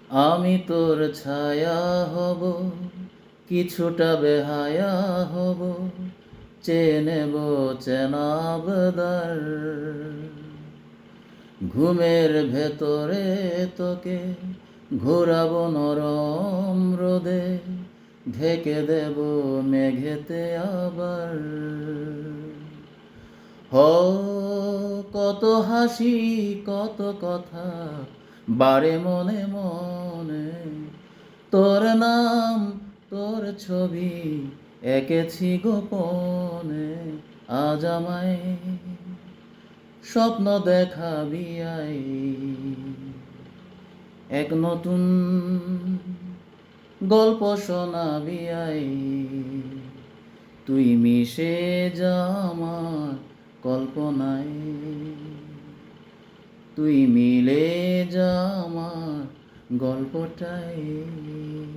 আমি তোর ছায়া হব, কিছুটা বেহায়া হব, চেয়ে নেব চেনাবদার। ঘুমের ভেতরে তোকে ঘোরাবো নরম রোদে, ঢেকে দেব মেঘেতে আবার। হ কত হাসি কত কথা বারে মনে মনে, তোর নাম তোর ছবি এঁকেছি গোপনে। আজ আমায় স্বপ্ন দেখাবি আই, এক নতুন গল্প শোনাবি আই। তুই মিশে যা আমার কল্পনায়, তুই মিলে যা আমার গল্পটায়।